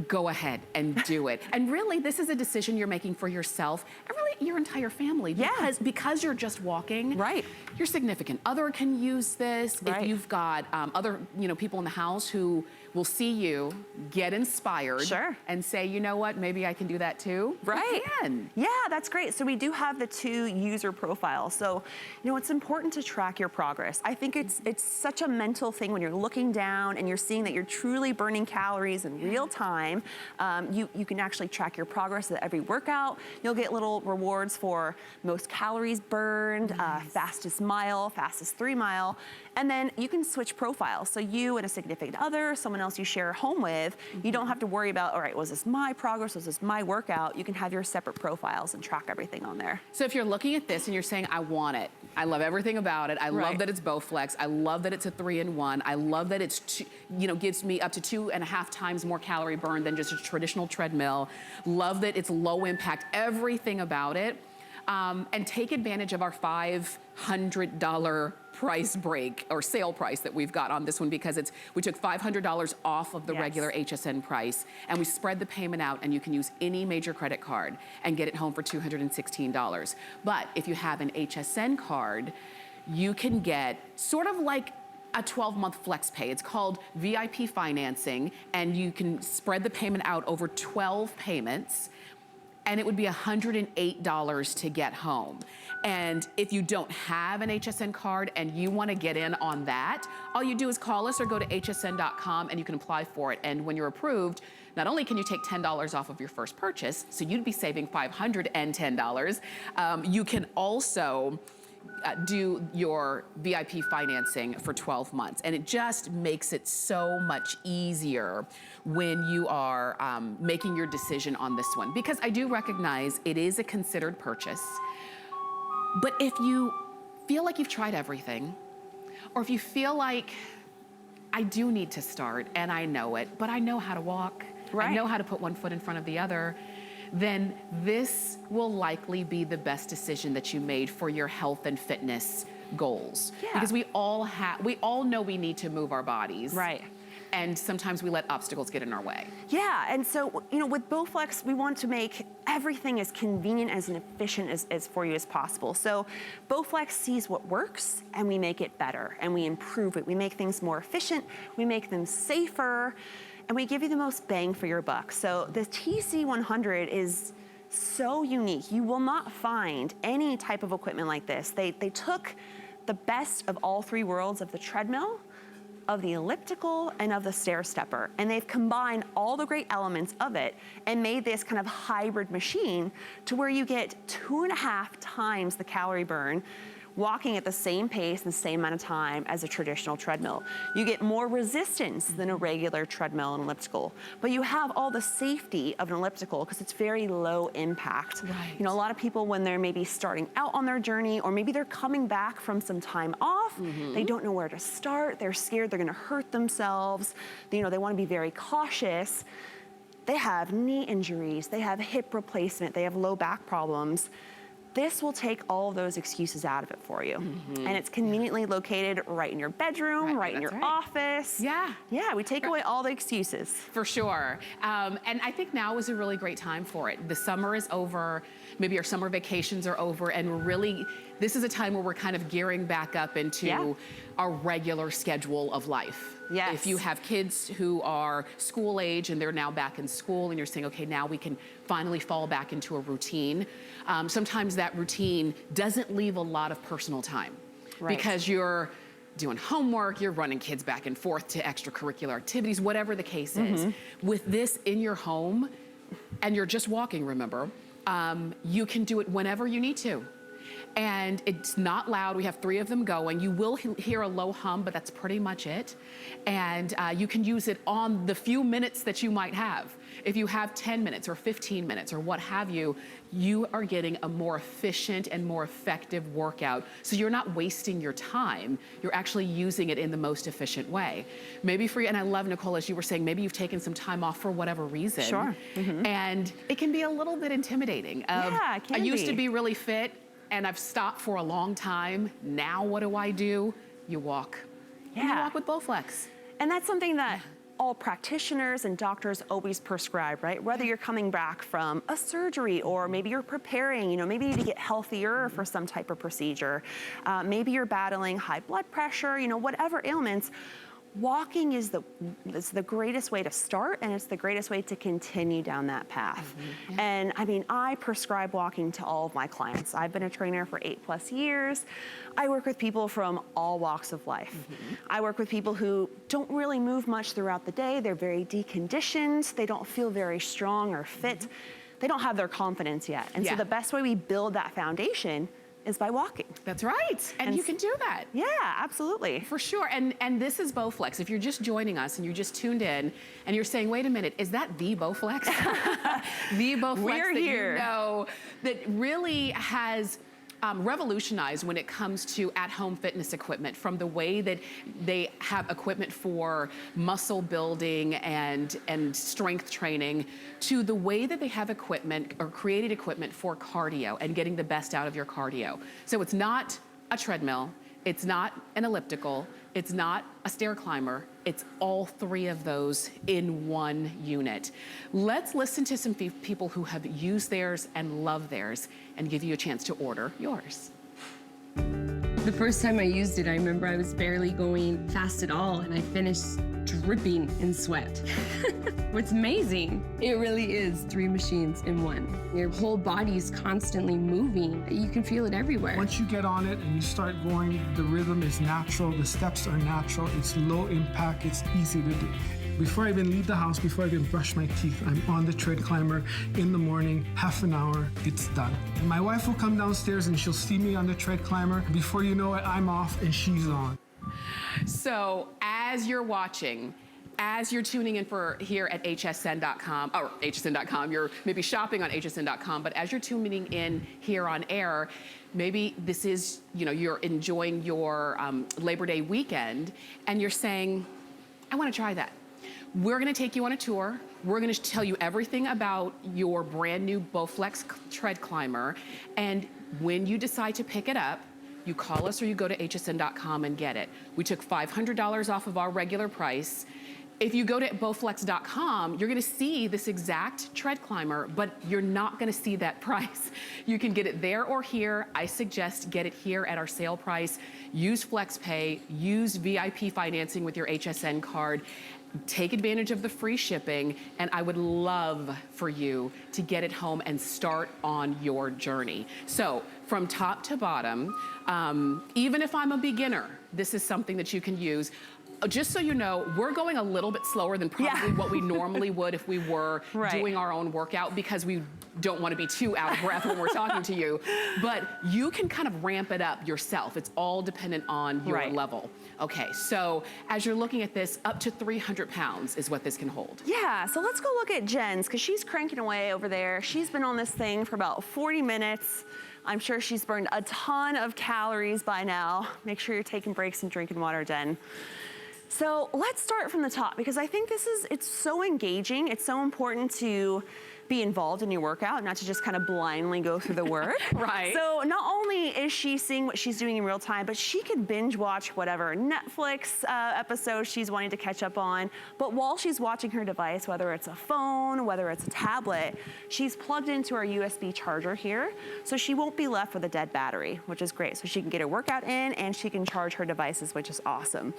go ahead and do it. And really, this is a decision you're making for yourself and really your entire family. Because you're just walking. Right. Your significant other can use this. Right. If you've got other people in the house who will see you, get inspired, and say, you know what, maybe I can do that too. Right. You can. Yeah, that's great. So we do have the 2 user profiles. So, it's important to track your progress. I think it's such a mental thing when you're looking down and you're seeing that you're truly burning calories in real time. You can actually track your progress at every workout. You'll get little rewards for most calories burned, fastest mile, fastest 3 mile. And then you can switch profiles. So you and a significant other, someone else you share a home with, you don't have to worry about, all right, was this my progress? Was this my workout? You can have your separate profiles and track everything on there. So if you're looking at this and you're saying, I want it, I love everything about it, I love that it's Bowflex, I love that it's a 3-in-1, I love that it's, gives me up to 2.5 times more calorie burn than just a traditional treadmill, love that it's low impact, everything about it, and take advantage of our $500 price break or sale price that we've got on this one because we took $500 off of the regular HSN price and we spread the payment out, and you can use any major credit card and get it home for $216. But if you have an HSN card, you can get sort of like a 12-month flex pay. It's called VIP financing, and you can spread the payment out over 12 payments, and it would be $108 to get home. And if you don't have an HSN card and you want to get in on that, all you do is call us or go to hsn.com and you can apply for it. And when you're approved, not only can you take $10 off of your first purchase, so you'd be saving $510, you can also do your VIP financing for 12 months. And it just makes it so much easier when you are making your decision on this one. Because I do recognize it is a considered purchase. But if you feel like you've tried everything, or if you feel like I do need to start and I know it, but I know how to walk, I know how to put one foot in front of the other, then this will likely be the best decision that you made for your health and fitness goals. Yeah. Because we all know we need to move our bodies. Right. And sometimes we let obstacles get in our way. Yeah, and so, you know, with Bowflex, we want to make everything as convenient as and efficient as for you as possible. So Bowflex sees what works and we make it better and we improve it. We make things more efficient, we make them safer, and we give you the most bang for your buck. So the TC100 is so unique. You will not find any type of equipment like this. They took the best of all three worlds of the treadmill, of the elliptical, and of the stair stepper. And they've combined all the great elements of it and made this kind of hybrid machine to where you get 2.5 times the calorie burn walking at the same pace and the same amount of time as a traditional treadmill. You get more resistance than a regular treadmill and elliptical, but you have all the safety of an elliptical because it's very low impact. Right. You know, a lot of people when they're maybe starting out on their journey, or maybe they're coming back from some time off, they don't know where to start, they're scared they're gonna hurt themselves, you know, they wanna be very cautious. They have knee injuries, they have hip replacement, they have low back problems. This will take all of those excuses out of it for you. And it's conveniently located right in your bedroom, right in your office. Yeah. Yeah, we take away all the excuses. For sure. And I think now is a really great time for it. The summer is over, maybe our summer vacations are over, and we're really, this is a time where we're kind of gearing back up into our regular schedule of life. Yes. If you have kids who are school age and they're now back in school and you're saying, okay, now we can finally fall back into a routine. Sometimes that routine doesn't leave a lot of personal time because you're doing homework, you're running kids back and forth to extracurricular activities, whatever the case is. With this in your home, and you're just walking, remember, you can do it whenever you need to. And it's not loud. We have 3 of them going. You will hear a low hum, but that's pretty much it. And you can use it on the few minutes that you might have. If you have 10 minutes or 15 minutes or what have you, you are getting a more efficient and more effective workout. So you're not wasting your time. You're actually using it in the most efficient way. Maybe for you, and I love, Nicole, as you were saying, maybe you've taken some time off for whatever reason. Sure. And it can be a little bit intimidating. Yeah, it can I used to be. be really fit, and I've stopped for a long time. Now what do? You walk. And you walk with Bowflex. And that's something that all practitioners and doctors always prescribe, right? Whether you're coming back from a surgery or maybe you're preparing, you know, maybe you need to get healthier for some type of procedure. Maybe you're battling high blood pressure, you know, whatever ailments. Walking is the greatest way to start, and it's the greatest way to continue down that path. And I mean, I prescribe walking to all of my clients. I've been a trainer for 8+ years. I work with people from all walks of life. I work with people who don't really move much throughout the day. They're very deconditioned. They don't feel very strong or fit. They don't have their confidence yet. And so the best way we build that foundation is by walking. That's right. And you can do that. Yeah, absolutely. For sure. And this is Bowflex. If you're just joining us and you just tuned in and you're saying, wait a minute, is that the Bowflex? The Bowflex We're that here. you know that really has revolutionized when it comes to at-home fitness equipment, from the way that they have equipment for muscle building and strength training, to the way that they have equipment or created equipment for cardio and getting the best out of your cardio. So it's not a treadmill, It's not an elliptical. It's not a stair climber. It's all three of those in one unit. Let's listen to some people who have used theirs and love theirs and give you a chance to order yours. The first time I used it, I remember I was barely going fast at all, and I finished dripping in sweat. What's amazing, it really is 3 machines in one. Your whole body's constantly moving. You can feel it everywhere. Once you get on it and you start going, the rhythm is natural, the steps are natural, it's low impact, it's easy to do. Before I even leave the house, before I even brush my teeth, I'm on the TreadClimber in the morning, half an hour, it's done. And my wife will come downstairs and she'll see me on the TreadClimber. Before you know it, I'm off and she's on. So as you're watching, as you're tuning in for here at hsn.com, or hsn.com, you're maybe shopping on hsn.com, but as you're tuning in here on air, maybe this is, you're enjoying your Labor Day weekend and you're saying, I want to try that. We're gonna take you on a tour. We're gonna tell you everything about your brand new Bowflex TreadClimber. And when you decide to pick it up, you call us or you go to hsn.com and get it. We took $500 off of our regular price. If you go to bowflex.com, you're gonna see this exact TreadClimber, but you're not gonna see that price. You can get it there or here. I suggest get it here at our sale price. Use FlexPay, use VIP financing with your HSN card. Take advantage of the free shipping, and I would love for you to get it home and start on your journey. So from top to bottom, even if I'm a beginner, this is something that you can use. Just so you know, we're going a little bit slower than probably what we normally would if we were doing our own workout, because we don't want to be too out of breath when we're talking to you. But you can kind of ramp it up yourself. It's all dependent on your level. Okay, so as you're looking at this, up to 300 pounds is what this can hold. Yeah, so let's go look at Jen's, because she's cranking away over there. She's been on this thing for about 40 minutes. I'm sure she's burned a ton of calories by now. Make sure you're taking breaks and drinking water, Jen. So let's start from the top, because I think it's so engaging. It's so important to be involved in your workout, not to just kind of blindly go through the work. Right. So not only is she seeing what she's doing in real time, but she could binge watch whatever Netflix episode she's wanting to catch up on. But while she's watching her device, whether it's a phone, whether it's a tablet, she's plugged into our USB charger here. So she won't be left with a dead battery, which is great. So she can get her workout in and she can charge her devices, which is awesome.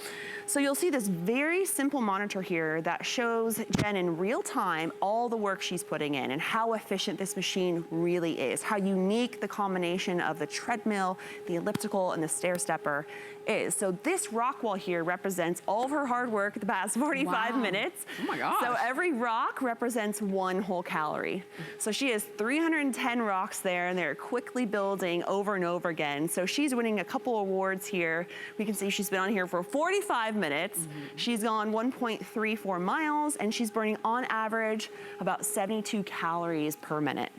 So you'll see this very simple monitor here that shows Jen in real time all the work she's putting in and how efficient this machine really is, how unique the combination of the treadmill, the elliptical, and the stair stepper is. So this rock wall here represents all of her hard work the past 45 minutes. Oh my gosh. So every rock represents 1 whole calorie. So she has 310 rocks there, and they're quickly building over and over again. So she's winning a couple awards here. We can see she's been on here for 45 minutes. She's gone 1.34 miles, and she's burning on average about 72 calories per minute.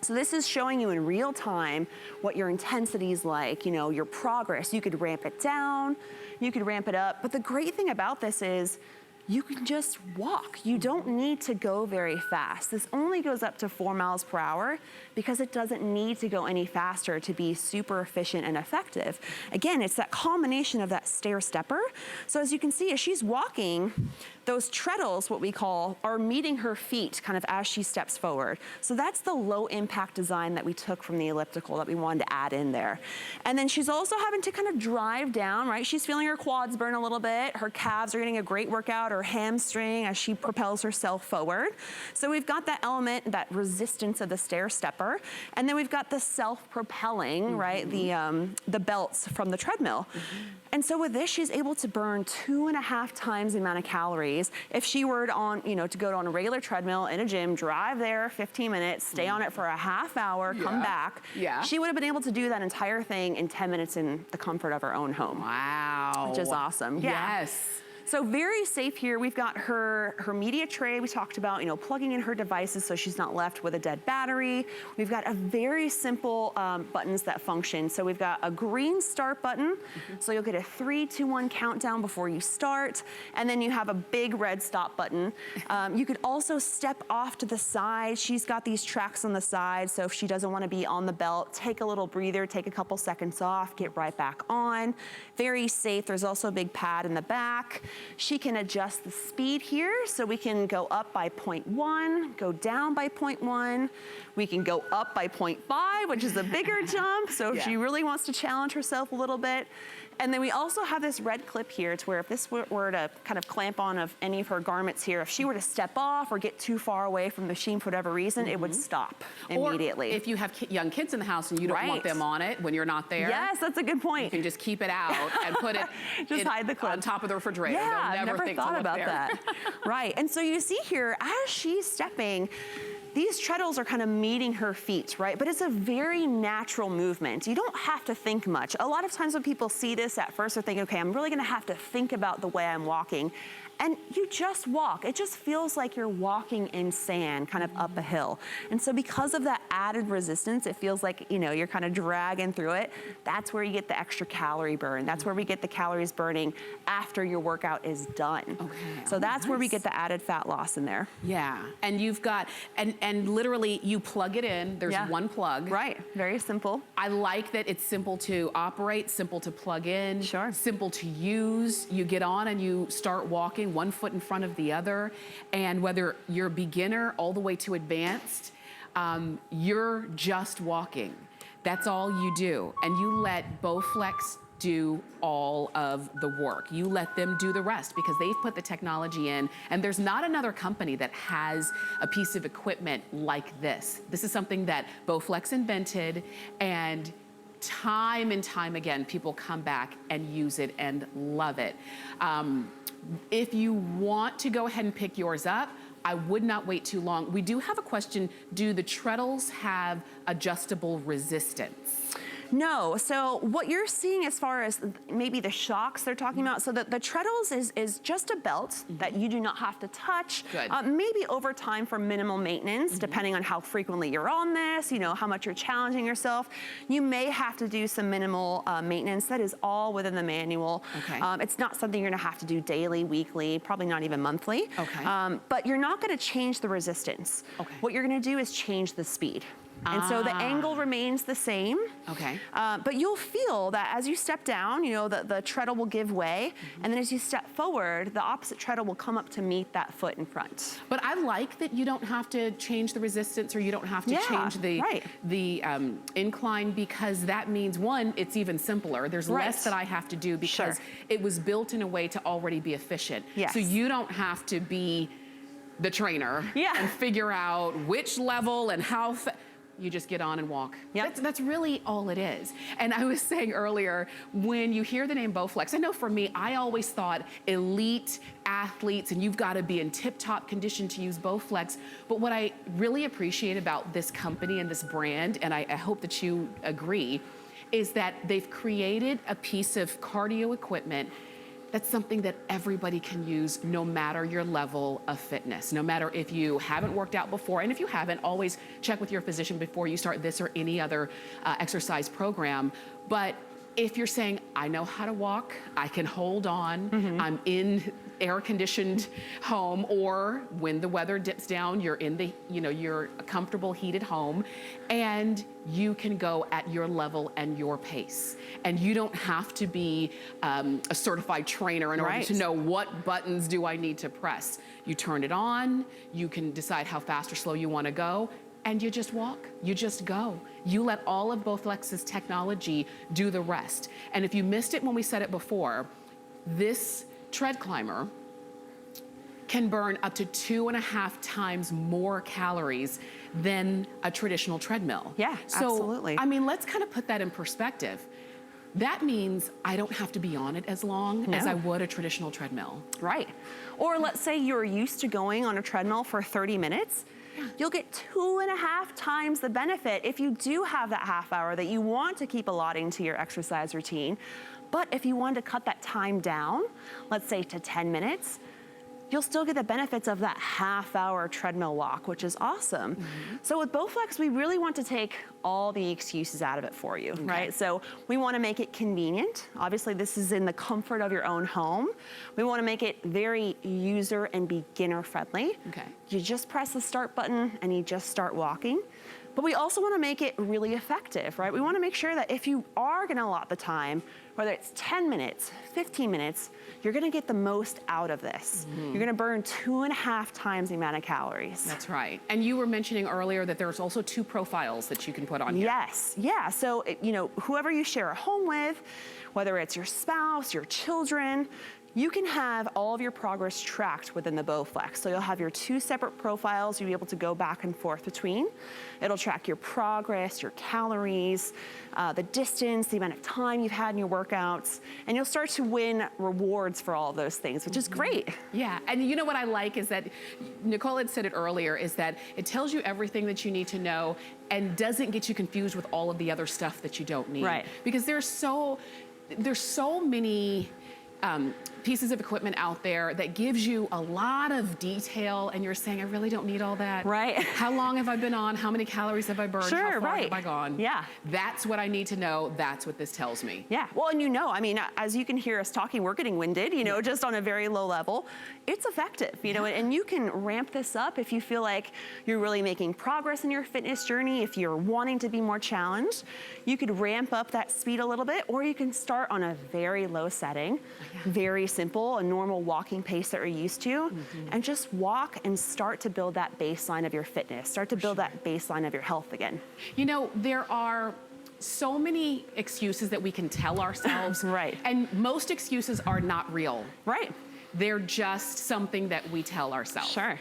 So this is showing you in real time what your intensity is like, your progress. You could ramp it down, you could ramp it up. But the great thing about this is you can just walk. You don't need to go very fast. This only goes up to 4 miles per hour because it doesn't need to go any faster to be super efficient and effective. Again, it's that combination of that stair stepper. So as you can see, as she's walking, those treadles, what we call, are meeting her feet kind of as she steps forward. So that's the low impact design that we took from the elliptical that we wanted to add in there. And then she's also having to kind of drive down, right? She's feeling her quads burn a little bit. Her calves are getting a great workout, her hamstring as she propels herself forward. So we've got that element, that resistance of the stair stepper. And then we've got the self-propelling, right? The belts from the treadmill. And so with this, she's able to burn 2.5 times the amount of calories. If she were to go on a regular treadmill in a gym, drive there 15 minutes, stay on it for a half hour, come back, she would have been able to do that entire thing in 10 minutes in the comfort of her own home. Wow. Which is awesome. Yes. So very safe here. We've got her media tray. We talked about, plugging in her devices so she's not left with a dead battery. We've got a very simple buttons that function. So we've got a green start button. So you'll get a 3, 2, 1 countdown before you start. And then you have a big red stop button. You could also step off to the side. She's got these tracks on the side. So if she doesn't want to be on the belt, take a little breather, take a couple seconds off, get right back on. Very safe. There's also a big pad in the back. She can adjust the speed here. So we can go up by 0.1, go down by 0.1. We can go up by 0.5, which is a bigger jump. So if she really wants to challenge herself a little bit. And then we also have this red clip here to where if this were to kind of clamp on of any of her garments here, if she were to step off or get too far away from the machine for whatever reason, it would stop immediately. Or if you have young kids in the house and you don't want them on it when you're not there. Yes, that's a good point. You can just keep it out and put it just hide the clip on top of the refrigerator. Yeah, They'll never I've never thought about that. Right, and so you see here, as she's stepping, these treadles are kind of meeting her feet, right? But it's a very natural movement. You don't have to think much. A lot of times when people see this at first, they're thinking, okay, I'm really gonna have to think about the way I'm walking. And you just walk. It just feels like you're walking in sand, kind of up a hill. And so because of that added resistance, it feels like, you're kind of dragging through it. That's where you get the extra calorie burn. That's where we get the calories burning after your workout is done. Okay. So that's where we get the added fat loss in there. Yeah, and you've got, and literally you plug it in, there's one plug. Right, very simple. I like that it's simple to operate, simple to plug in, simple to use. You get on and you start walking one foot in front of the other, and whether you're beginner all the way to advanced, you're just walking. That's all you do, and you let Bowflex do all of the work. You let them do the rest because they've put the technology in, and there's not another company that has a piece of equipment like this. This is something that Bowflex invented, and time and time again, people come back and use it and love it. If you want to go ahead and pick yours up, I would not wait too long. We do have a question. Do the treadles have adjustable resistance? No, so what you're seeing as far as maybe the shocks they're talking about, so the treadles is just a belt that you do not have to touch. Good. Maybe over time for minimal maintenance, depending on how frequently you're on this, how much you're challenging yourself. You may have to do some minimal maintenance. That is all within the manual. Okay. It's not something you're gonna have to do daily, weekly, probably not even monthly. Okay. But you're not gonna change the resistance. Okay. What you're gonna do is change the speed. And so the angle remains the same. Okay. But you'll feel that as you step down, the treadle will give way. And then as you step forward, the opposite treadle will come up to meet that foot in front. But I like that you don't have to change the resistance, or you don't have to change the incline, because that means, one, it's even simpler. There's less that I have to do because it was built in a way to already be efficient. Yes. So you don't have to be the trainer and figure out which level and how you just get on and walk. Yep. That's really all it is. And I was saying earlier, when you hear the name Bowflex, I know for me, I always thought elite athletes, and you've got to be in tip-top condition to use Bowflex. But what I really appreciate about this company and this brand, and I hope that you agree, is that they've created a piece of cardio equipment that's something that everybody can use, no matter your level of fitness, no matter if you haven't worked out before. And if you haven't, always check with your physician before you start this or any other exercise program. But if you're saying, I know how to walk, I can hold on, I'm in air-conditioned home, or when the weather dips down, you're in the, you're a comfortable heated home, and you can go at your level and your pace. And you don't have to be a certified trainer in order to know what buttons do I need to press. You turn it on, you can decide how fast or slow you want to go, and you just walk, you just go. You let all of Bowflex's technology do the rest. And if you missed it when we said it before, this TreadClimber can burn up to 2.5 times more calories than a traditional treadmill. Yeah, absolutely. I mean, let's kind of put that in perspective. That means I don't have to be on it as long as I would a traditional treadmill. Right. Or let's say you're used to going on a treadmill for 30 minutes. You'll get 2.5 times the benefit if you do have that half hour that you want to keep allotting to your exercise routine. But if you wanted to cut that time down, let's say to 10 minutes, you'll still get the benefits of that half-hour treadmill walk, which is awesome. So with Bowflex, we really want to take all the excuses out of it for you, right? So we want to make it convenient. Obviously, this is in the comfort of your own home. We want to make it very user and beginner friendly. You just press the start button and you just start walking. But we also want to make it really effective, right? We want to make sure that if you are going to allot the time, whether it's 10 minutes, 15 minutes, you're going to get the most out of this. You're going to burn 2.5 times the amount of calories. That's right. And you were mentioning earlier that there's also 2 profiles that you can put on here. Yes, yeah. So, you know, whoever you share a home with, whether it's your spouse, your children, you can have all of your progress tracked within the Bowflex. So you'll have your 2 separate profiles you'll be able to go back and forth between. It'll track your progress, your calories, the distance, the amount of time you've had in your workouts, and you'll start to win rewards for all of those things, which is great. Yeah, and you know what I like is that, Nicole had said it earlier, is that it tells you everything that you need to know and doesn't get you confused with all of the other stuff that you don't need. Right. Because there's so many pieces of equipment out there that gives you a lot of detail, and you're saying, I really don't need all that. Right. How long have I been on? How many calories have I burned? How far right. have I gone? Yeah. That's what I need to know. That's what this tells me. Yeah, well, and you know, I mean, as you can hear us talking, we're getting winded, you know, just on a very low level. It's effective, you know, and you can ramp this up if you feel like you're really making progress in your fitness journey. If you're wanting to be more challenged, you could ramp up that speed a little bit, or you can start on a very low setting, very simple, a normal walking pace that we're used to, and just walk and start to build that baseline of your fitness, start to build that baseline of your health again. You know, there are so many excuses that we can tell ourselves. Right. And most excuses are not real. Right. They're just something that we tell ourselves. Sure.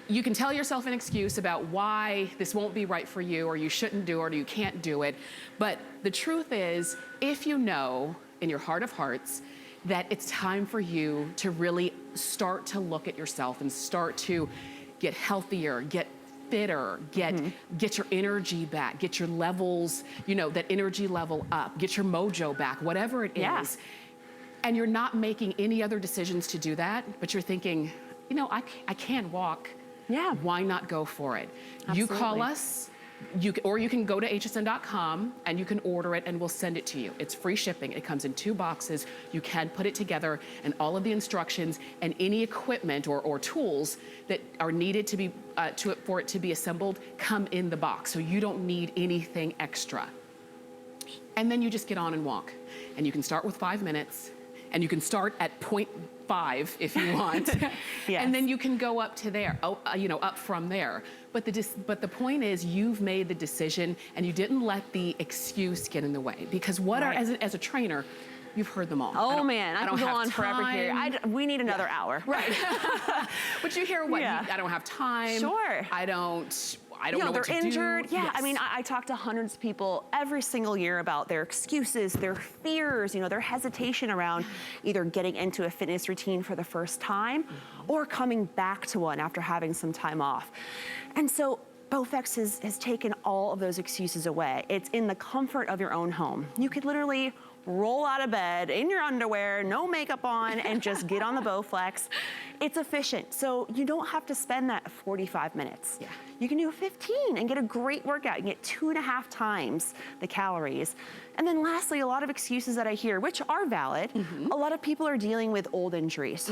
You can tell yourself an excuse about why this won't be right for you, or you shouldn't do it, or you can't do it. But the truth is, if you know in your heart of hearts that it's time for you to really start to look at yourself and start to get healthier, get fitter, get your energy back, get your levels, you know, that energy level up, get your mojo back, whatever it is. And you're not making any other decisions to do that, but you're thinking, you know, I can walk. Yeah. Why not go for it? Absolutely. You call us, or you can go to hsn.com and you can order it and we'll send it to you. It's free shipping. It comes in 2 boxes. You can put it together, and all of the instructions and any equipment or tools that are needed to be for it to be assembled come in the box. So you don't need anything extra. And then you just get on and walk. And you can start with 5 minutes, and you can start at 0.5 if you want. Yes. And then you can go up to there, you know, up from there. But the point is, you've made the decision, and you didn't let the excuse get in the way. Because what are, as a trainer, you've heard them all. Oh man, I can go on forever here. We need another hour. Right. But you hear what? Yeah. I don't have time. Sure. I don't You know, know what they're to injured. do. Yeah, Yes. I mean, I talk to hundreds of people every single year about their excuses, their fears, you know, their hesitation around either getting into a fitness routine for the first time or coming back to one after having some time off. And so Bowflex has taken all of those excuses away. It's in the comfort of your own home. You could literally roll out of bed in your underwear, no makeup on, and just get on the Bowflex. It's efficient, so you don't have to spend that 45 minutes. Yeah. You can do 15 and get a great workout. You can get 2.5 times the calories. And then lastly, a lot of excuses that I hear, which are valid, a lot of people are dealing with old injuries,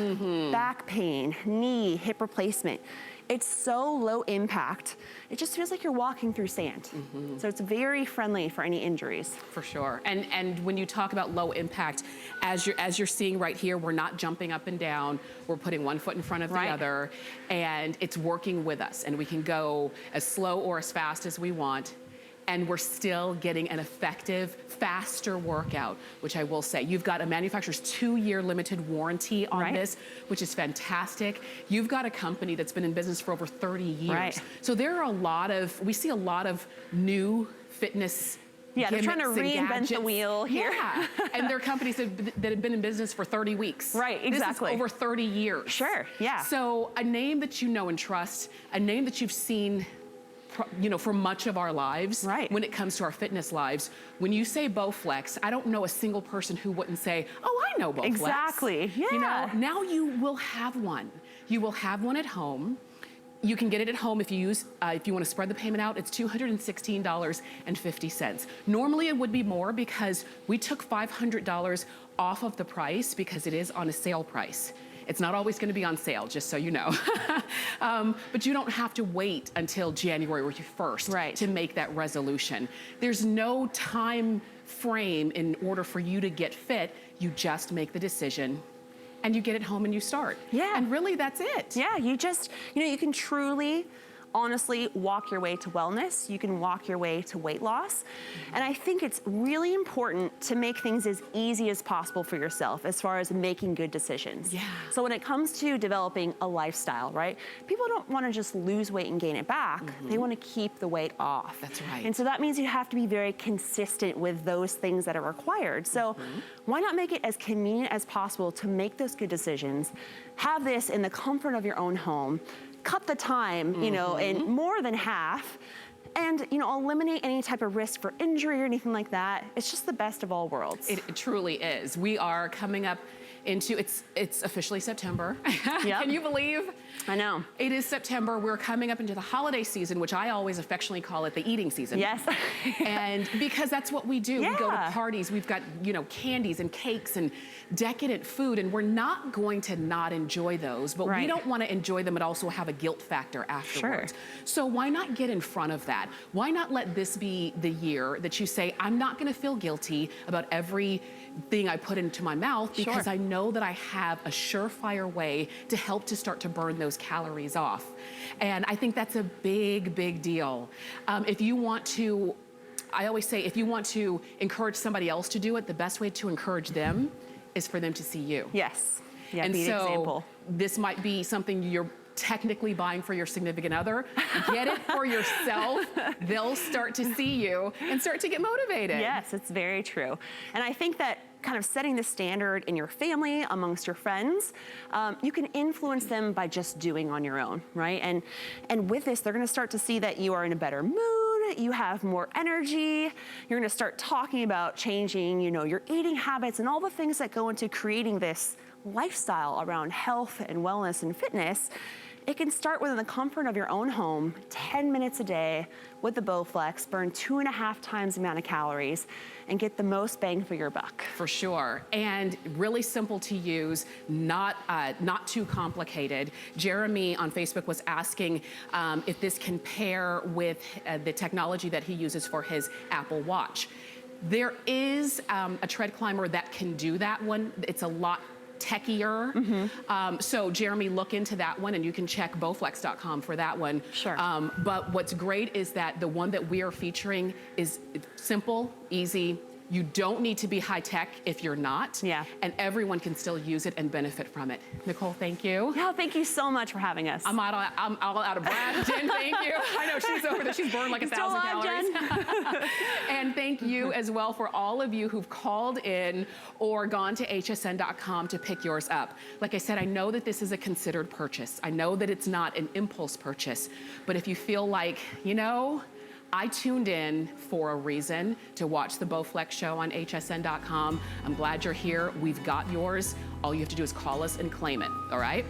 back pain, knee, hip replacement. It's so low impact. It just feels like you're walking through sand. So it's very friendly for any injuries. For sure. And when you talk about low impact, as you're seeing right here, we're not jumping up and down. We're putting one foot in front of the other, and it's working with us. And we can go as slow or as fast as we want. And we're still getting an effective, faster workout, which I will say. You've got a manufacturer's 2-year limited warranty on this, which is fantastic. You've got a company that's been in business for over 30 years. So there are we see a lot of new fitness they're trying to reinvent the wheel here. Yeah, and they're companies that have been in business for 30 weeks. Right, exactly. This is over 30 years. Sure, yeah. So a name that you know and trust, a name that you've seen for much of our lives, Right. when it comes to our fitness lives. When you say Bowflex, I don't know a single person who wouldn't say, oh, I know Bowflex. Exactly, yeah. You know, now you will have one. You will have one at home. You can get it at home if you want to spread the payment out. It's $216.50. Normally it would be more because we took $500 off of the price because it is on a sale price. It's not always going to be on sale, just so you know. But you don't have to wait until January 1st to make that resolution. There's no time frame in order for you to get fit. You just make the decision and you get it home and you start. Yeah. And really that's it. Yeah, you just, you can truly, honestly walk your way to wellness. You can walk your way to weight loss. And I think it's really important to make things as easy as possible for yourself as far as making good decisions. Yeah. So when it comes to developing a lifestyle, right? People don't want to just lose weight and gain it back. They want to keep the weight off. That's right. And so that means you have to be very consistent with those things that are required. So why not make it as convenient as possible to make those good decisions? Have this in the comfort of your own home. Cut the time, in more than half, and eliminate any type of risk for injury or anything like that. It's just the best of all worlds. It truly is. We are coming up into, it's officially September. Yep. Can you believe? I know. It is September. We're coming up into the holiday season, which I always affectionately call it the eating season. Yes. And because that's what we do. Yeah. We go to parties. We've got, candies and cakes and decadent food, and we're not going to not enjoy those, but we don't want to enjoy them and also have a guilt factor afterwards. Sure. So why not get in front of that? Why not let this be the year that you say, I'm not going to feel guilty about everything I put into my mouth because I know that I have a surefire way to help to start to burn those calories off. And I think that's a big, big deal. If you want to, I always say, if you want to encourage somebody else to do it, the best way to encourage them is for them to see you. Yes. Yeah, And be an so example. this might be something you're technically buying for your significant other. Get it for yourself. They'll start to see you and start to get motivated. Yes, it's very true. And I think that kind of setting the standard in your family, amongst your friends, you can influence them by just doing on your own, right? And with this, they're gonna start to see that you are in a better mood, you have more energy, you're gonna start talking about changing, your eating habits and all the things that go into creating this lifestyle around health and wellness and fitness. It can start within the comfort of your own home, 10 minutes a day with the Bowflex, burn 2.5 times the amount of calories, and get the most bang for your buck. For sure, and really simple to use, not too complicated. Jeremy on Facebook was asking if this can pair with the technology that he uses for his Apple Watch. There is a TreadClimber that can do that one. It's a lot techier. So Jeremy, look into that one and you can check bowflex.com for that one. Sure. But what's great is that the one that we are featuring is simple, easy. You don't need to be high tech if you're not. Yeah. And everyone can still use it and benefit from it. Nicole, thank you. Yeah, thank you so much for having us. I'm all out of breath. Jen, thank you. I know she's over there. She's burned like 1,000 calories. And thank you as well for all of you who've called in or gone to hsn.com to pick yours up. Like I said, I know that this is a considered purchase. I know that it's not an impulse purchase, but if you feel like, I tuned in for a reason to watch the Bowflex show on hsn.com. I'm glad you're here. We've got yours. All you have to do is call us and claim it, all right?